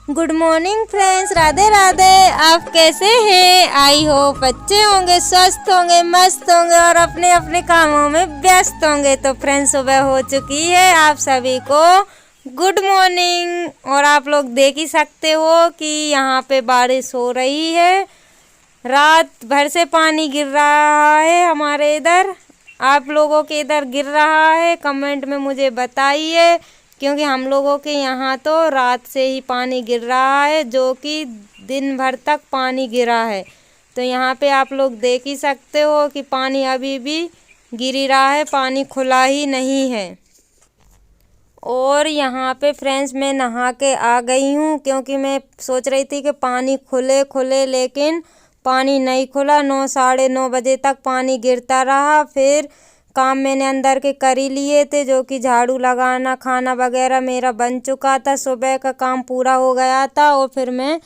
Good morning friends, Radhe Radhe. आप कैसे हैं? आई होप अच्छे होंगे, स्वस्थ होंगे, मस्त होंगे और अपने अपने कामों में व्यस्त होंगे। तो फ्रेंड्स, सुबह हो चुकी है, आप सभी को गुड मॉर्निंग। और आप लोग देख ही सकते हो कि यहाँ पे बारिश हो रही है, रात भर से पानी गिर रहा है हमारे इधर। आप लोगों के इधर गिर रहा है? कमेंट में मुझे बताइए, क्योंकि हम लोगों के यहाँ तो रात से ही पानी गिर रहा है, जो कि दिन भर तक पानी गिरा है। तो यहाँ पे आप लोग देख ही सकते हो कि पानी अभी भी गिर ही रहा है, पानी खुला ही नहीं है। और यहाँ पे फ्रेंड्स, मैं नहा के आ गई हूँ, क्योंकि मैं सोच रही थी कि पानी खुले खुले, लेकिन पानी नहीं खुला। 9 साढ़े 9 बजे तक पानी गिरता रहा। फिर काम मैंने अंदर के कर ही लिए थे, जो कि झाड़ू लगाना, खाना वगैरह मेरा बन चुका था, सुबह का काम पूरा हो गया था। और फिर मैं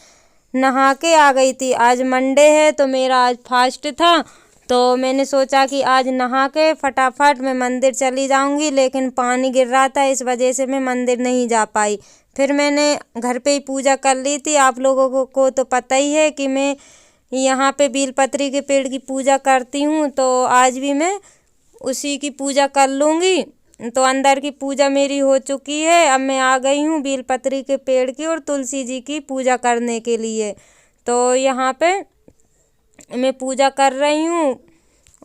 नहा के आ गई थी। आज मंडे है तो मेरा आज फास्ट था, तो मैंने सोचा कि आज नहा के फटाफट मैं मंदिर चली जाऊंगी, लेकिन पानी गिर रहा था, इस वजह से मैं मंदिर नहीं जा पाई। फिर मैंने घर पे ही पूजा कर ली थी। आप लोगों को तो पता ही है कि मैं यहाँ पे बेलपत्री के पेड़ की पूजा करती हूँ, तो आज भी मैं उसी की पूजा कर लूँगी। तो अंदर की पूजा मेरी हो चुकी है। अब मैं आ गई हूँ बेलपत्री के पेड़ की और तुलसी जी की पूजा करने के लिए। तो यहाँ पे मैं पूजा कर रही हूँ।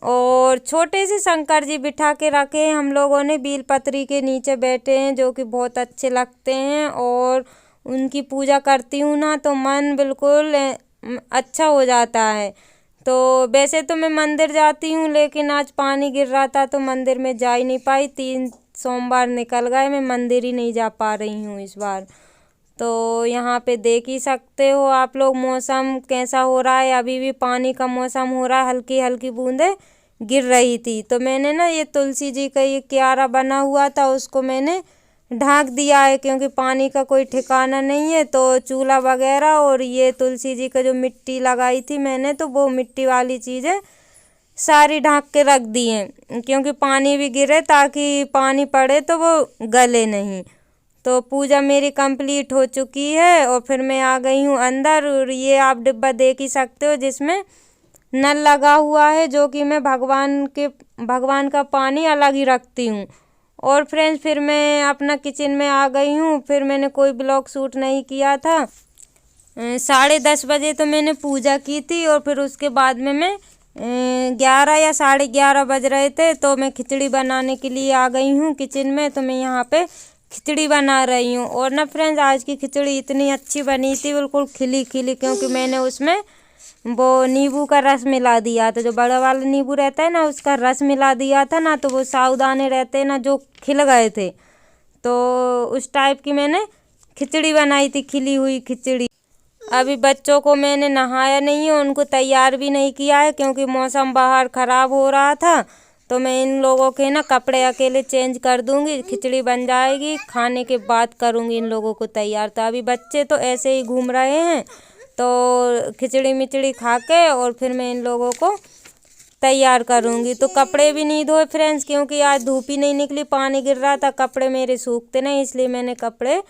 और छोटे से शंकर जी बिठा के रखे हैं हम लोगों ने, बेलपत्री के नीचे बैठे हैं, जो कि बहुत अच्छे लगते हैं। और उनकी पूजा करती हूँ ना, तो मन बिल्कुल अच्छा हो जाता है। तो वैसे तो मैं मंदिर जाती हूँ, लेकिन आज पानी गिर रहा था तो मंदिर में जा ही नहीं पाई। 3 सोमवार निकल गए, मैं मंदिर ही नहीं जा पा रही हूँ इस बार। तो यहाँ पे देख ही सकते हो आप लोग मौसम कैसा हो रहा है। अभी भी पानी का मौसम हो रहा है, हल्की हल्की बूंदें गिर रही थी। तो मैंने ना ये तुलसी जी का ये क्यारा बना हुआ था, उसको मैंने ढाँक दिया है, क्योंकि पानी का कोई ठिकाना नहीं है। तो चूल्हा वगैरह और ये तुलसी जी का जो मिट्टी लगाई थी मैंने, तो वो मिट्टी वाली चीज़ें सारी ढाँक के रख दी हैं, क्योंकि पानी भी गिरे, ताकि पानी पड़े तो वो गले नहीं। तो पूजा मेरी कंप्लीट हो चुकी है और फिर मैं आ गई हूँ अंदर। और ये आप डिब्बा देख ही सकते हो, जिसमें नल लगा हुआ है, जो कि मैं भगवान का पानी अलग ही रखती हूँ। और फ्रेंड्स, फिर मैं अपना किचन में आ गई हूँ। फिर मैंने कोई ब्लॉग शूट नहीं किया था। 10:30 बजे तो मैंने पूजा की थी, और फिर उसके बाद में मैं 11 या 11:30 बज रहे थे, तो मैं खिचड़ी बनाने के लिए आ गई हूँ किचन में। तो मैं यहाँ पे खिचड़ी बना रही हूँ। और ना फ्रेंड्स, आज की खिचड़ी इतनी अच्छी बनी थी, बिल्कुल खिली खिली, क्योंकि मैंने उसमें वो नींबू का रस मिला दिया था। जो बड़ा वाला नींबू रहता है ना, उसका रस मिला दिया था ना, तो वो साबुदाने रहते हैं ना, जो खिल गए थे। तो उस टाइप की मैंने खिचड़ी बनाई थी, खिली हुई खिचड़ी। अभी बच्चों को मैंने नहाया नहीं है, उनको तैयार भी नहीं किया है, क्योंकि मौसम बाहर ख़राब हो रहा था। तो मैं इन लोगों के ना कपड़े अकेले चेंज कर दूंगी, खिचड़ी बन जाएगी, खाने के बाद करूंगी इन लोगों को तैयार। तो अभी बच्चे तो ऐसे ही घूम रहे हैं, तो खिचड़ी मिचड़ी खा के और फिर मैं इन लोगों को तैयार करूंगी। तो कपड़े भी नहीं धोए फ्रेंड्स, क्योंकि आज धूप ही नहीं निकली, पानी गिर रहा था, कपड़े मेरे सूखते नहीं, इसलिए मैंने कपड़े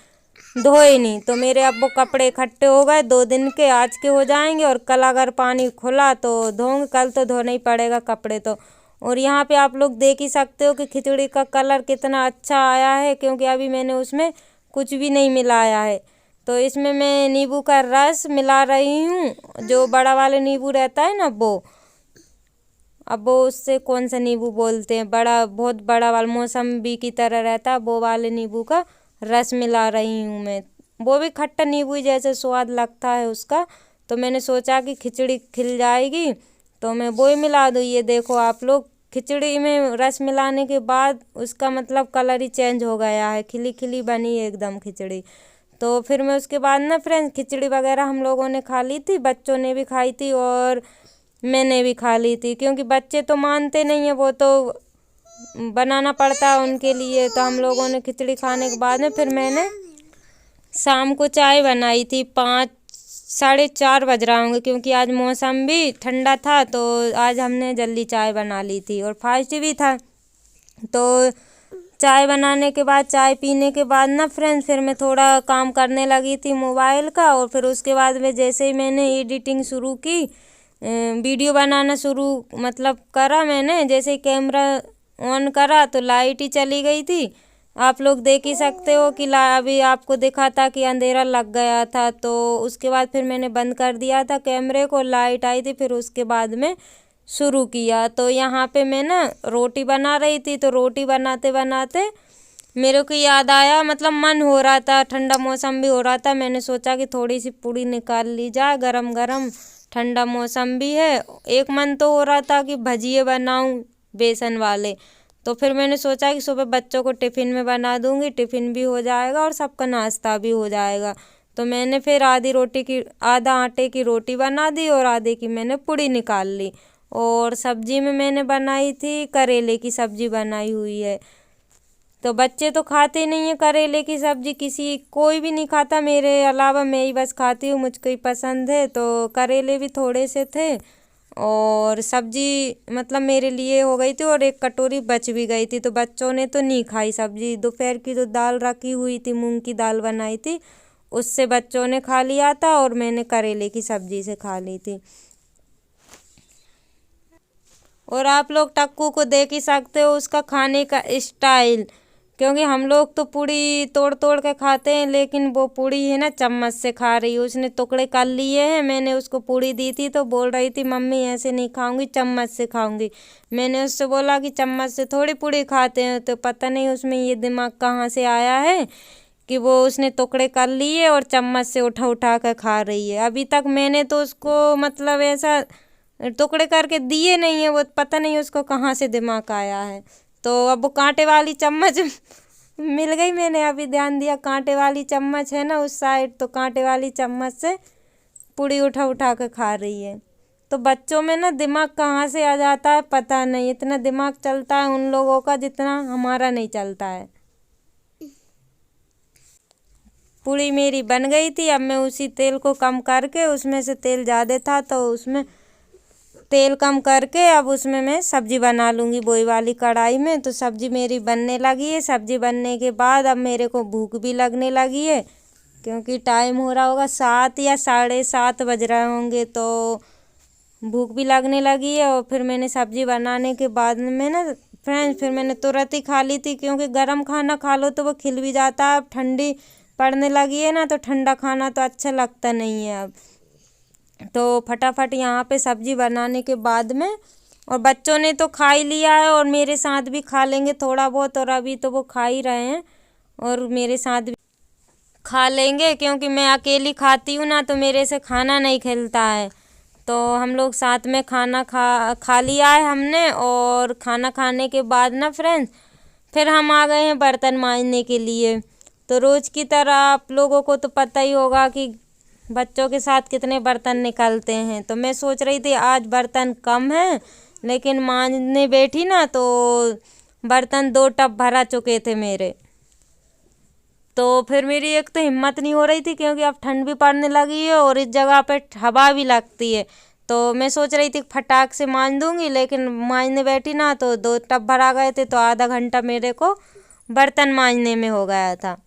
धोए नहीं। तो मेरे अब वो कपड़े इकट्ठे हो गए, 2 दिन के आज के हो जाएंगे, और कल अगर पानी खुला तो धोंगे, कल तो धोना ही पड़ेगा कपड़े तो। और यहाँ पे आप लोग देख ही सकते हो कि खिचड़ी का कलर कितना अच्छा आया है, क्योंकि अभी मैंने उसमें कुछ भी नहीं मिलाया है। तो इसमें मैं नींबू का रस मिला रही हूँ, जो बड़ा वाला नींबू रहता है ना वो, अब वो उससे कौन सा नींबू बोलते हैं, बड़ा, बहुत बड़ा वाला, मौसम्बी की तरह रहता है, वो वाले नींबू का रस मिला रही हूँ मैं। वो भी खट्टा नींबू ही जैसे स्वाद लगता है उसका। तो मैंने सोचा कि खिचड़ी खिल जाएगी, तो मैं वो ही मिला दूँ। ये देखो आप लोग, खिचड़ी में रस मिलाने के बाद उसका मतलब कलर ही चेंज हो गया है, खिली खिली बनी है एकदम खिचड़ी। तो फिर मैं उसके बाद ना फ्रेंड्स, खिचड़ी वगैरह हम लोगों ने खा ली थी, बच्चों ने भी खाई थी और मैंने भी खा ली थी, क्योंकि बच्चे तो मानते नहीं है, वो तो बनाना पड़ता है उनके लिए। तो हम लोगों ने खिचड़ी खाने के बाद में फिर मैंने शाम को चाय बनाई थी। 5 साढ़े 4 बज रहा होंगे, क्योंकि आज मौसम भी ठंडा था, तो आज हमने जल्दी चाय बना ली थी और फास्ट भी था। तो चाय बनाने के बाद, चाय पीने के बाद ना फ्रेंड्स, फिर मैं थोड़ा काम करने लगी थी मोबाइल का। और फिर उसके बाद में जैसे ही मैंने एडिटिंग शुरू की, वीडियो बनाना शुरू मतलब करा मैंने, जैसे ही कैमरा ऑन करा तो लाइट ही चली गई थी। आप लोग देख ही सकते हो कि अभी आपको दिखा था कि अंधेरा लग गया था। तो उसके बाद फिर मैंने बंद कर दिया था कैमरे को, लाइट आई थी, फिर उसके बाद में शुरू किया। तो यहाँ पे मैं ना रोटी बना रही थी। तो रोटी बनाते बनाते मेरे को याद आया, मतलब मन हो रहा था, ठंडा मौसम भी हो रहा था। मैंने सोचा कि थोड़ी सी पूड़ी निकाल ली जाए, गरम गरम, ठंडा मौसम भी है। एक मन तो हो रहा था कि भजिए बनाऊं बेसन वाले। तो फिर मैंने सोचा कि सुबह बच्चों को टिफ़िन में बना दूंगी, टिफ़िन भी हो जाएगा और सबका नाश्ता भी हो जाएगा। तो मैंने फिर आधा आटे की रोटी बना दी और आधे की मैंने पूड़ी निकाल ली। और सब्जी में मैंने बनाई थी, करेले की सब्जी बनाई हुई है। तो बच्चे तो खाते नहीं है करेले की सब्जी, कोई भी नहीं खाता मेरे अलावा, मैं ही बस खाती हूँ, मुझको ही पसंद है। तो करेले भी थोड़े से थे और सब्जी मतलब मेरे लिए हो गई थी और एक कटोरी बच भी गई थी। तो बच्चों ने तो नहीं खाई सब्जी। दोपहर की जो दाल रखी हुई थी, मूंग की दाल बनाई थी, उससे बच्चों ने खा लिया था और मैंने करेले की सब्जी से खा ली थी। और आप लोग टक्कू को देख ही सकते हो उसका खाने का स्टाइल, क्योंकि हम लोग तो पूड़ी तोड़ तोड़ के खाते हैं, लेकिन वो पूड़ी है ना चम्मच से खा रही है। उसने टुकड़े कर लिए हैं। मैंने उसको पूड़ी दी थी तो बोल रही थी मम्मी ऐसे नहीं खाऊंगी, चम्मच से खाऊंगी। मैंने उससे बोला कि चम्मच से थोड़ी पूड़ी खाते हैं। तो पता नहीं उसमें ये दिमाग कहाँ से आया है कि वो उसने टुकड़े कर लिए और चम्मच से उठा उठा कर खा रही है। अभी तक मैंने तो उसको मतलब ऐसा टुकड़े करके दिए नहीं है, वो पता नहीं उसको कहाँ से दिमाग आया है। तो अब वो कांटे वाली चम्मच मिल गई। मैंने अभी ध्यान दिया, कांटे वाली चम्मच है ना उस साइड, तो कांटे वाली चम्मच से पूड़ी उठा उठा कर खा रही है। तो बच्चों में ना दिमाग कहाँ से आ जाता है पता नहीं, इतना दिमाग चलता है उन लोगों का जितना हमारा नहीं चलता है। पूड़ी मेरी बन गई थी। अब मैं उसी तेल को कम करके, उसमें से तेल ज़्यादा था तो उसमें तेल कम करके अब उसमें मैं सब्जी बना लूँगी वही वाली कढ़ाई में। तो सब्जी मेरी बनने लगी है। सब्जी बनने के बाद अब मेरे को भूख भी लगने लगी है, क्योंकि टाइम हो रहा होगा 7 या 7:30 बज रहे होंगे। तो भूख भी लगने लगी है। और फिर मैंने सब्जी बनाने के बाद में ना फ्रेंड्स, फिर मैंने तुरंत ही खा ली थी, क्योंकि गर्म खाना खा लो तो वो खिल भी जाता है। अब ठंडी पड़ने लगी है ना, तो ठंडा खाना तो अच्छा लगता नहीं है अब। तो फटाफट यहाँ पे सब्जी बनाने के बाद में, और बच्चों ने तो खा ही लिया है और मेरे साथ भी खा लेंगे थोड़ा बहुत। और अभी तो वो खा ही रहे हैं और मेरे साथ भी खा लेंगे, क्योंकि मैं अकेली खाती हूँ ना, तो मेरे से खाना नहीं खिलता है। तो हम लोग साथ में खाना खा लिया है हमने। और खाना खाने के बाद ना फ्रेंड्स, फिर हम आ गए हैं बर्तन मांजने के लिए। तो रोज़ की तरह आप लोगों को तो पता ही होगा कि बच्चों के साथ कितने बर्तन निकलते हैं। तो मैं सोच रही थी आज बर्तन कम हैं, लेकिन मांजने बैठी ना तो बर्तन 2 टब भरा चुके थे मेरे। तो फिर मेरी एक तो हिम्मत नहीं हो रही थी, क्योंकि अब ठंड भी पड़ने लगी है और इस जगह पे हवा भी लगती है। तो मैं सोच रही थी फटाक से मांज दूंगी, लेकिन मांजने बैठी ना तो 2 टब भरा गए थे। तो आधा घंटा मेरे को बर्तन मांजने में हो गया था।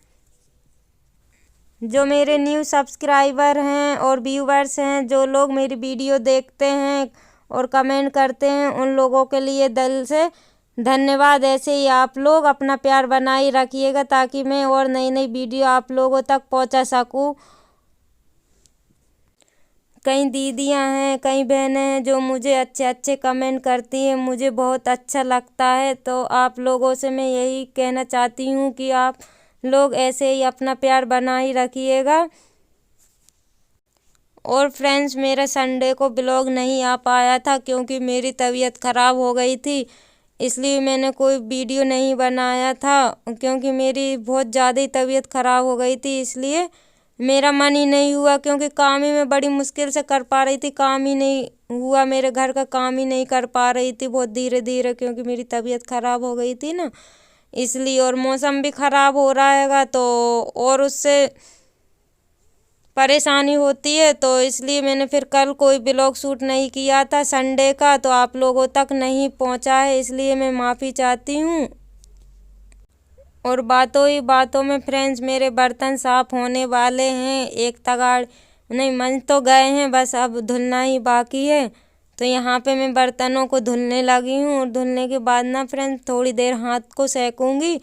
जो मेरे न्यू सब्सक्राइबर हैं और व्यूवर्स हैं, जो लोग मेरी वीडियो देखते हैं और कमेंट करते हैं, उन लोगों के लिए दिल से धन्यवाद। ऐसे ही आप लोग अपना प्यार बनाए रखिएगा, ताकि मैं और नई नई वीडियो आप लोगों तक पहुंचा सकूं। कई दीदियां हैं, कई बहनें हैं जो मुझे अच्छे अच्छे कमेंट करती हैं, मुझे बहुत अच्छा लगता है। तो आप लोगों से मैं यही कहना चाहती हूँ कि आप लोग ऐसे ही अपना प्यार बनाए रखिएगा। और फ्रेंड्स, मेरा संडे को ब्लॉग नहीं आ पाया था, क्योंकि मेरी तबीयत ख़राब हो गई थी, इसलिए मैंने कोई वीडियो नहीं बनाया था। क्योंकि मेरी बहुत ज़्यादा ही तबीयत ख़राब हो गई थी, इसलिए मेरा मन ही नहीं हुआ। क्योंकि काम ही मैं बड़ी मुश्किल से कर पा रही थी, काम ही नहीं हुआ, मेरे घर का काम ही नहीं कर पा रही थी बहुत धीरे धीरे, क्योंकि मेरी तबीयत ख़राब हो गई थी ना, इसलिए। और मौसम भी ख़राब हो रहा हैगा, तो और उससे परेशानी होती है। तो इसलिए मैंने फिर कल कोई ब्लॉग शूट नहीं किया था संडे का, तो आप लोगों तक नहीं पहुंचा है, इसलिए मैं माफ़ी चाहती हूँ। और बातों ही बातों में फ्रेंड्स मेरे बर्तन साफ होने वाले हैं। एक तगाड़ नहीं मंज तो गए हैं, बस अब धुलना ही बाकी है। तो यहाँ पे मैं बर्तनों को धुलने लगी हूँ और धुलने के बाद ना फ्रेंड्स थोड़ी देर हाथ को सेकूंगी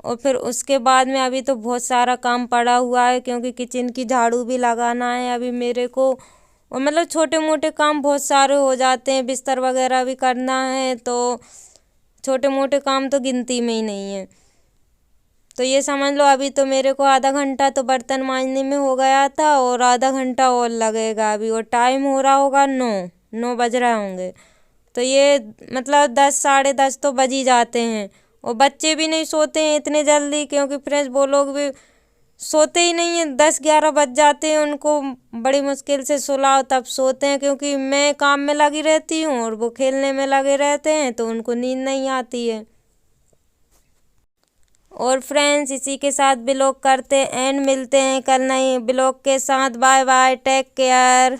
और फिर उसके बाद में अभी तो बहुत सारा काम पड़ा हुआ है, क्योंकि किचन की झाड़ू भी लगाना है अभी मेरे को। और मतलब छोटे मोटे काम बहुत सारे हो जाते हैं, बिस्तर वगैरह भी करना है, तो छोटे मोटे काम तो गिनती में ही नहीं है। तो ये समझ लो अभी तो मेरे को आधा घंटा तो बर्तन मांजने में हो गया था और आधा घंटा और लगेगा अभी। और टाइम हो रहा होगा 9 बज रहे होंगे। तो ये मतलब 10 साढ़े 10 तो बज ही जाते हैं। और बच्चे भी नहीं सोते हैं इतने जल्दी, क्योंकि फ्रेंड्स वो लोग भी सोते ही नहीं है। 10-11 बज जाते हैं उनको, बड़ी मुश्किल से सुलाओ तब सोते हैं, क्योंकि मैं काम में लगी रहती हूँ और वो खेलने में लगे रहते हैं, तो उनको नींद नहीं आती है। और फ्रेंड्स इसी के साथ ब्लॉग करते एंड मिलते हैं कल नई ब्लॉग के साथ। Bye bye, take care.